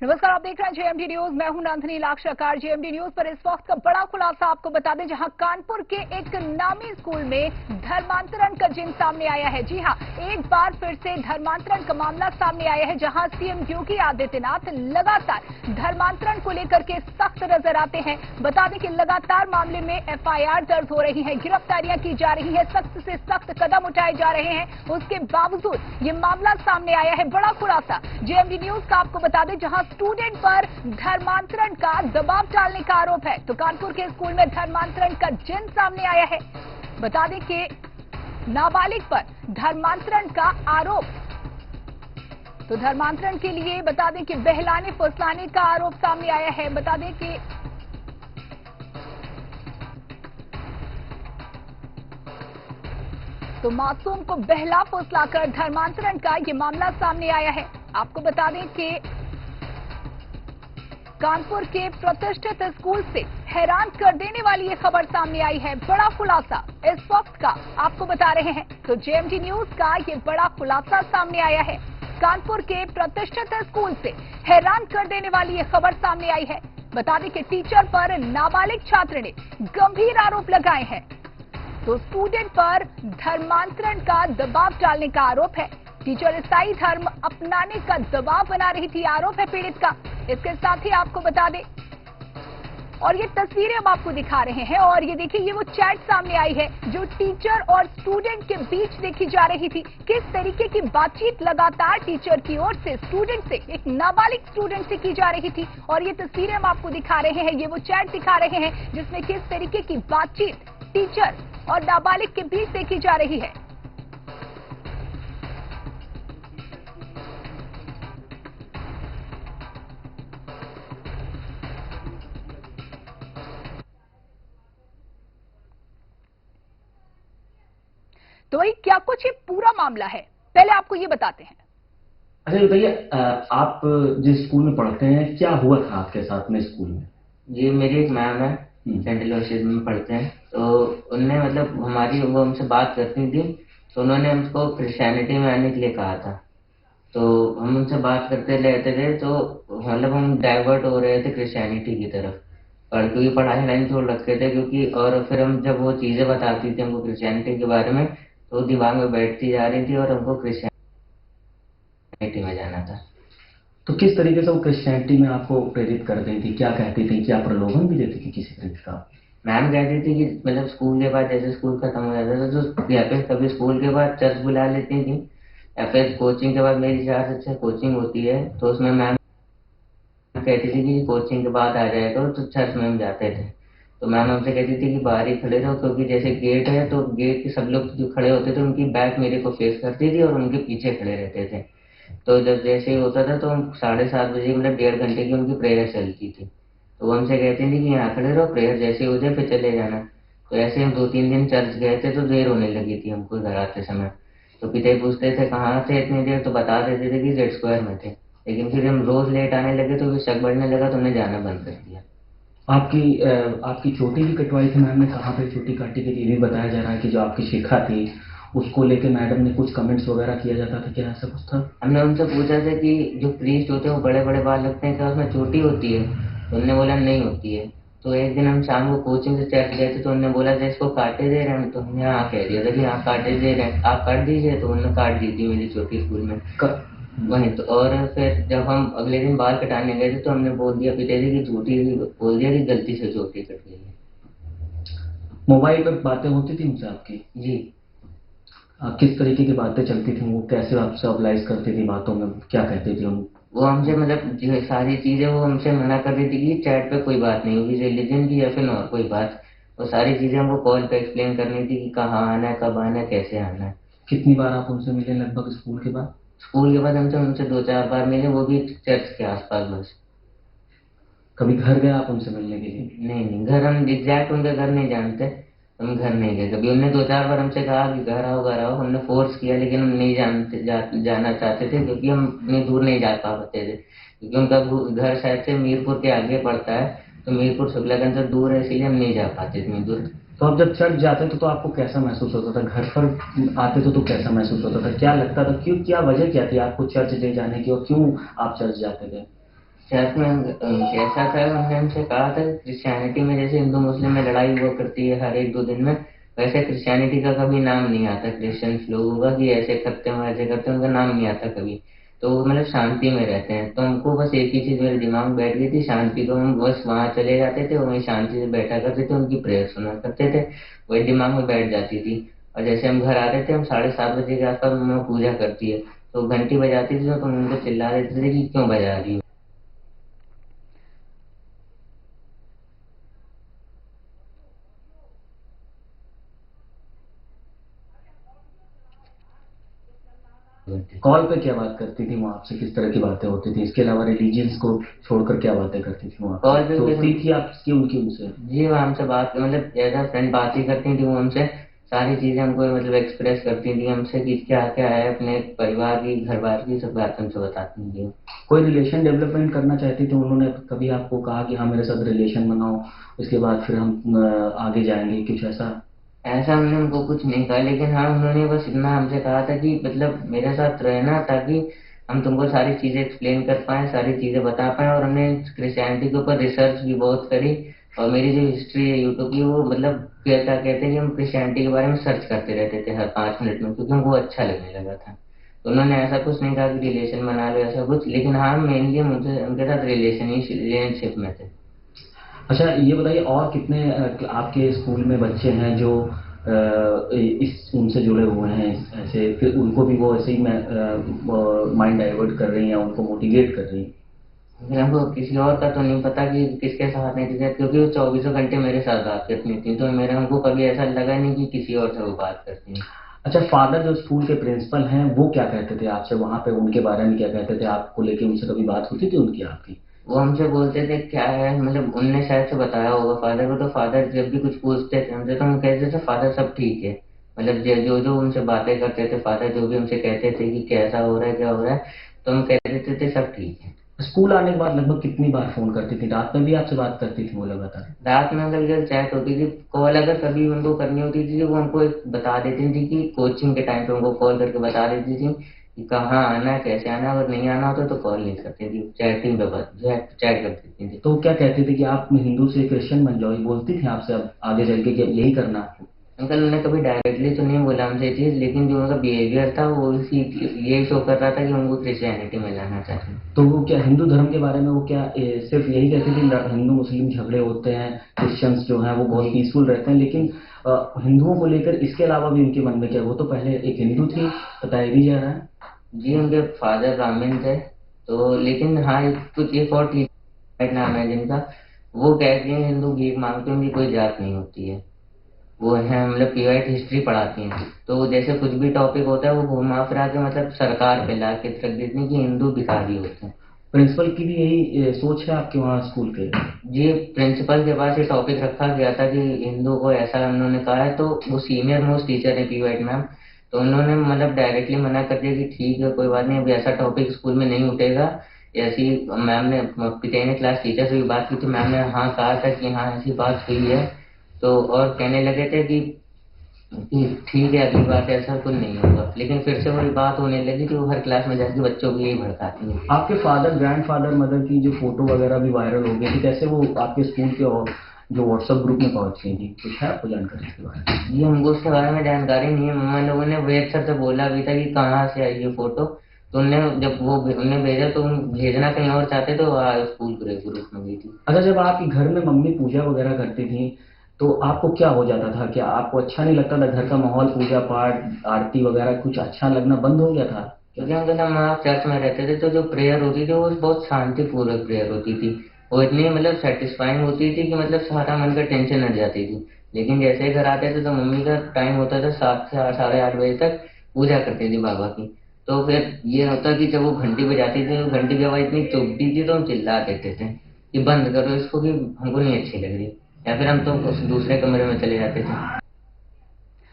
नमस्कार, आप देख रहे हैं जेएमडी न्यूज। मैं हूं नंदिनी लाक्षाकार। जेएमडी न्यूज पर इस वक्त का बड़ा खुलासा आपको बता दें, जहां कानपुर के एक नामी स्कूल में धर्मांतरण का जिन सामने आया है। जी हां, एक बार फिर से धर्मांतरण का मामला सामने आया है, जहां सीएम योगी आदित्यनाथ लगातार धर्मांतरण को लेकर के सख्त नजर आते हैं। बता दें कि लगातार मामले में एफआईआर दर्ज हो रही है, गिरफ्तारियां की जा रही है, सख्त से सख्त कदम उठाए जा रहे हैं। उसके बावजूद ये मामला सामने आया है। बड़ा खुलासा जेएमडी न्यूज का आपको बता दें, जहां स्टूडेंट पर धर्मांतरण का दबाव डालने का आरोप है। तो कानपुर के स्कूल में धर्मांतरण का जिन सामने आया है। बता दें कि नाबालिग पर धर्मांतरण का आरोप, तो धर्मांतरण के लिए बता दें कि बहलाने फुसलाने का आरोप सामने आया है। बता दें कि तो मासूम को बहला फुसलाकर धर्मांतरण का ये मामला सामने आया है। आपको बता दें कि कानपुर के प्रतिष्ठित स्कूल से हैरान कर देने वाली ये खबर सामने आई है। बड़ा खुलासा इस वक्त का आपको बता रहे हैं। तो जेएमडी न्यूज का ये बड़ा खुलासा सामने आया है। कानपुर के प्रतिष्ठित स्कूल से हैरान कर देने वाली ये खबर सामने आई है। बता दें कि टीचर पर नाबालिग छात्र ने गंभीर आरोप लगाए हैं। तो स्टूडेंट पर धर्मांतरण का दबाव डालने का आरोप है। टीचर ईसाई धर्म अपनाने का दबाव बना रही थी, आरोप है पीड़ित का। इसके साथ ही आपको बता दें, और ये तस्वीरें हम आपको दिखा रहे हैं, और ये देखिए, ये वो चैट सामने आई है जो टीचर और स्टूडेंट के बीच देखी जा रही थी। किस तरीके की बातचीत लगातार टीचर की ओर से स्टूडेंट से, एक नाबालिग स्टूडेंट से की जा रही थी। और ये तस्वीरें हम आपको दिखा रहे हैं, ये वो चैट दिखा रहे हैं जिसमें किस तरीके की बातचीत टीचर और नाबालिग के बीच देखी जा रही है। तो भाई क्या कुछ ये पूरा मामला है, पहले आपको ये बताते हैं। अच्छा बताइए, आप जिस स्कूल में पढ़ते हैं, क्या हुआ था आपके साथ में स्कूल में? जी, मेरी एक मैम है, सेंट एलोयसियस में पढ़ते हैं। तो उनने मतलब वो हमसे बात करती थी, तो उन्होंने हमको क्रिश्चियनिटी में आने के लिए कहा था। तो हम उनसे बात करते रहते थे, तो मतलब हम डाइवर्ट हो रहे थे क्रिश्चियनिटी की तरफ, और क्योंकि पढ़ाई लाइन छोड़ रखे थे, क्योंकि और फिर हम जब वो चीज़ें बताती थी हमको क्रिश्चियनिटी के बारे में, तो दिमाग में बैठती जा रही थी और हमको क्रिश्चियनिटी में जाना था। तो किस तरीके से वो क्रिश्चियनिटी में आपको प्रेरित कर रही थी? क्या कहती थी? क्या प्रलोभन भी देती थी किसी तरीके का? मैम कहती थी कि मतलब स्कूल के बाद, जैसे स्कूल खत्म हो जाता था, तो या फिर कभी स्कूल के बाद चर्च बुला लेती थी, या फिर कोचिंग के बाद, मेरी 4 से 6 कोचिंग होती है, तो उसमें मैम कहती थी कि कोचिंग के बाद आ जाया करो, तो चर्च में हम जाते थे। तो मैम हमसे कहती थी कि बाहर ही खड़े रहो, क्योंकि जैसे गेट है, तो गेट के सब लोग जो खड़े होते थे उनकी बैक मेरे को फेस करती थी और उनके पीछे खड़े रहते थे। तो जब जैसे ही होता था, तो हम 7:30 बजे, मतलब 1.5 घंटे की उनकी प्रेयर चलती थी। तो वो हमसे कहती थी कि यहाँ खड़े रहो, प्रेयर जैसे ही हो जाए फिर चले जाना। तो ऐसे हम 2-3 दिन चर्च गए थे, तो देर होने लगी थी हमको घर आते समय। तो पिता पूछते थे कहाँ थे इतनी देर, तो बता देते थे कि जेड स्क्वायर में थे। लेकिन फिर हम रोज लेट आने लगे, तो फिर शक बढ़ने लगा, तो हमने जाना बंद कर दिया। आपकी चोटी भी कटवाई थी मैम ने? कहाँ पे चोटी काटी थी? ये भी बताया जा रहा है कि जो आपकी शिखा थी उसको लेके मैडम ने कुछ कमेंट्स वगैरह किया जाता था, क्या ऐसा कुछ था? हमने उनसे पूछा था कि जो प्रीस्ट होते हैं वो बड़े बड़े बाल रखते हैं, क्या उसमें चोटी होती है? तो उन्होंने बोला नहीं होती है। तो एक दिन हम शाम को कोचिंग से चर्च गए थे, तो उन्होंने बोला था इसको काटे दे रहे हैं, तो हमने हाँ कह दिया था कि हाँ काटे दे रहे हैं, आप काट दीजिए। तो उन्होंने काट दी थी मेरी चोटी स्कूल में वहीं। तो और फिर जब हम अगले दिन बाल कटाने गए थे, तो हमने बोल दिया पिताजी की झूठी, बोल दिया कि गलती से चोटी कट गई है। मोबाइल पर बातें होती थी उनसे आपकी? जी। किस तरीके की बातें चलती थी? वो कैसे आपसे ऑब्लाइज करती थी बातों में? क्या कहती थी उन? वो हमसे मतलब जो सारी चीजें वो हमसे मना कर रही थी कि चैट पे कोई बात नहीं होगी, रिलीजन की या फिर और कोई बात। वो सारी चीजें हमको कॉल पे एक्सप्लेन करनी थी कि कहाँ आना है, कब आना है, कैसे आना है। कितनी बार आप उनसे मिले लगभग स्कूल के बाद? स्कूल के बाद हमसे उनसे 2-4 बार मिले, वो भी चर्च के आसपास बस। कभी घर गए आप उनसे मिलने के लिए? नहीं, घर हम एग्जैक्ट उनका घर नहीं जानते, हम घर नहीं गए कभी। उन्होंने 2-4 बार हमसे कहा कि घर आओ घर आओ, हमने फोर्स किया, लेकिन हम नहीं जाना चाहते थे, क्योंकि हम इतनी दूर नहीं जा पाते थे, क्योंकि उनका घर शायद से मीरपुर के आगे पड़ता है, तो मीरपुर शुक्लागंज से दूर है, इसलिए हम नहीं जा पाते इतनी दूर। तो आप जब चर्च जाते थे तो आपको कैसा महसूस होता था? घर पर आते थे तो कैसा महसूस होता था? क्या लगता था? क्यों, क्या वजह क्या थी आपको चर्च ले जाने की, और क्यों आप चर्च जाते थे? चर्च में ऐसा था, उन्होंने हमसे कहा था कि क्रिश्चियनिटी में जैसे हिंदू मुस्लिम में लड़ाई हुआ करती है हर 1-2 दिन में, वैसे क्रिश्चियनिटी का कभी नाम नहीं आता क्रिश्चियंस लोगों का कि ऐसे करते हैं ऐसे करते हैं, उनका नाम नहीं आता कभी। तो वो मतलब शांति में रहते हैं। तो हमको बस एक ही चीज मेरे दिमाग में बैठ गई थी, शांति। तो हम बस वहां चले जाते थे, वहीं शांति से बैठा करते थे, उनकी प्रेयर सुना करते थे, वही दिमाग में बैठ जाती थी। और जैसे हम घर आते थे, हम 7:30 बजे के आसपास मम्मा पूजा करती है, तो घंटी बजाती थी तो हम उनको चिल्ला देते थे कि क्यों बजा रही हो। कॉल पे क्या बात करती थी वो आपसे, किस तरह की बातें होती थी? इसके अलावा रिलीजियंस को छोड़कर क्या बातें करती थी वो कॉल आपसे? पे दोस्ती फिर थी आपकी उनकी उनसे? जी वो हमसे बात मतलब एज अ फ्रेंड बात ही करती थी, वो हमसे सारी चीजें हमको मतलब एक्सप्रेस करती थी हमसे कि क्या क्या है अपने परिवार की, घर बार की, सब बात हमसे बताती थी। कोई रिलेशन डेवलपमेंट करना चाहती थी उन्होंने कभी आपको कहा कि हाँ मेरे साथ रिलेशन बनाओ, उसके बाद फिर हम आगे जाएंगे, कुछ ऐसा? ऐसा हमने उनको कुछ नहीं कहा, लेकिन हाँ उन्होंने बस इतना हमसे कहा था कि मतलब मेरे साथ रहना, ताकि हम तुमको सारी चीजें एक्सप्लेन कर पाए, सारी चीजें बता पाए। और हमने क्रिश्चियनिटी के ऊपर रिसर्च भी बहुत करी, और मेरी जो हिस्ट्री है यूट्यूब की, वो मतलब क्या क्या कहते हैं कि हम क्रिश्चियनिटी के बारे में सर्च करते रहते थे हर 5 मिनट में, क्योंकि हमको अच्छा लगने लगा था। तो उन्होंने ऐसा कुछ नहीं कहा कि रिलेशन बना लो ऐसा कुछ, लेकिन हाँ मेनली हम उनसे उनके साथ रिलेशनशिप में थे। अच्छा ये बताइए, और कितने आपके स्कूल में बच्चे हैं जो इस उनसे जुड़े हुए हैं ऐसे, फिर उनको भी वो ऐसे ही माइंड डाइवर्ट कर रही हैं, उनको मोटिवेट कर रही हैं? फिर हमको किसी और का तो नहीं पता कि किसके साथ नहीं थी, क्योंकि वो 24 घंटे मेरे साथ बात करती थी, तो मेरे हमको कभी ऐसा लगा नहीं कि किसी और से वो बात करती हैं। अच्छा, फादर जो स्कूल के प्रिंसिपल हैं वो क्या कहते थे आपसे वहां पे, उनके बारे में क्या कहते थे? आपको लेके उनसे कभी बात होती थी उनकी आपकी? वो हमसे बोलते थे क्या है, मतलब उनने शायद से बताया होगा फादर को, तो फादर जब भी कुछ पूछते थे हमसे तो हम कहते थे फादर सब ठीक है। मतलब जो जो उनसे बातें करते थे फादर, जो भी हमसे कहते थे कि कैसा हो रहा है क्या हो रहा है, तो हम कह देते थे सब ठीक है। स्कूल आने के बाद लगभग कितनी बार फोन करती थी? रात में भी आपसे बात करती थी वो लगातार? रात में मतलब जब चैट होती थी, कॉल अगर कभी उनको करनी होती थी, तो वो हमको एक बता देती थी कि कोचिंग के टाइम पे हमको कॉल करके बता देती थी कि कहाँ आना है, कैसे आना है। अगर नहीं आना होता तो कॉल नहीं करती थी, चैटिंग पे चैट कर देती थी। तो क्या कहती थी कि आप हिंदू से क्रिश्चियन बन जाओ, ये बोलती थी आपसे अब आगे चल के कि अब यही करना आपको? अंकल उन्होंने कभी डायरेक्टली तो नहीं बोला हमसे ये चीज, लेकिन जो उनका बिहेवियर था वो इसी ये शो कर रहा था कि उनको क्रिश्चियनिटी में जाना चाहते हैं। तो वो क्या हिंदू धर्म के बारे में वो क्या सिर्फ यही कहती थी हिंदू मुस्लिम झगड़े होते हैं, क्रिश्चियंस जो हैं वो बहुत पीसफुल रहते हैं, लेकिन हिंदुओं को लेकर इसके अलावा भी उनके मन में क्या, वो तो पहले एक हिंदू थी, बताया भी जा रहा है? जी उनके फादर ब्राह्मण थे, तो लेकिन हाँ कुछ एक और टीचर नाम है जिनका, वो कहते हैं हिंदू भीख मांगते हैं, उनकी कोई जात नहीं होती है। वो है मतलब पीवाईट हिस्ट्री पढ़ाती हैं, तो जैसे कुछ भी टॉपिक होता है वो घुमा फिरा के मतलब सरकार पे ला के रख देती हैं कि हिंदू भिखारी होते हैं। प्रिंसिपल की भी यही सोच है आपके वहाँ स्कूल के? जी प्रिंसिपल के पास ये टॉपिक रखा गया था कि हिंदू को ऐसा उन्होंने कहा है, तो वो सीनियर मोस्ट टीचर है पीवाईट मैम, तो उन्होंने मतलब डायरेक्टली मना कर दिया कि ठीक है कोई बात नहीं, अभी ऐसा टॉपिक स्कूल में नहीं उठेगा। ऐसी मैम ने पिछले ने क्लास टीचर से भी बात की थी, मैम ने हाँ कहा था कि हाँ ऐसी बात हुई है। तो और कहने लगे थे कि ठीक है अगली बार से ऐसा कुछ नहीं होगा, लेकिन फिर से वही बात होने लगी कि वो हर क्लास में जाके बच्चों को यही भड़काती हैं। आपके फादर ग्रैंडफादर मदर की जो फोटो वगैरह भी वायरल हो गई थी, कैसे वो आपके स्कूल के जो व्हाट्सएप ग्रुप में पहुंच गई थी? कुछ है आपको जानकारी इसके बारे में? ये हमको उसके बारे में जानकारी नहीं है, मम्मा लोगों ने वेब सर से बोला भी था कि कहाँ से आई ये फोटो, तो उनने जब वो उनने भेजा तो भेजना कहीं और चाहते तो स्कूल ग्रुप में गई थी। अच्छा, जब आपके घर में मम्मी पूजा वगैरह करती थी तो आपको क्या हो जाता था? क्या आपको अच्छा नहीं लगता था घर का माहौल, पूजा पाठ आरती वगैरह कुछ अच्छा लगना बंद हो गया था? क्योंकि हम जब वहाँ चर्च में रहते थे तो जो प्रेयर होती थी वो बहुत शांतिपूर्वक प्रेयर होती थी, वो इतनी मतलब सेटिस्फाइंग होती थी कि मतलब सारा मन का टेंशन हट जाती थी। लेकिन जैसे ही घर आते थे तो मम्मी का टाइम होता था 7 से 8, 8:30 बजे तक पूजा करती थी बाबा की। तो फिर ये होता कि जब वो घंटी बजाती थी, तो घंटी की आवाज इतनी चुभती थी तो हम चिल्ला देते थे कि बंद करो इसको, कि हमको नहीं अच्छी लग रही, या फिर हम तो उस दूसरे कमरे में चले जाते थे।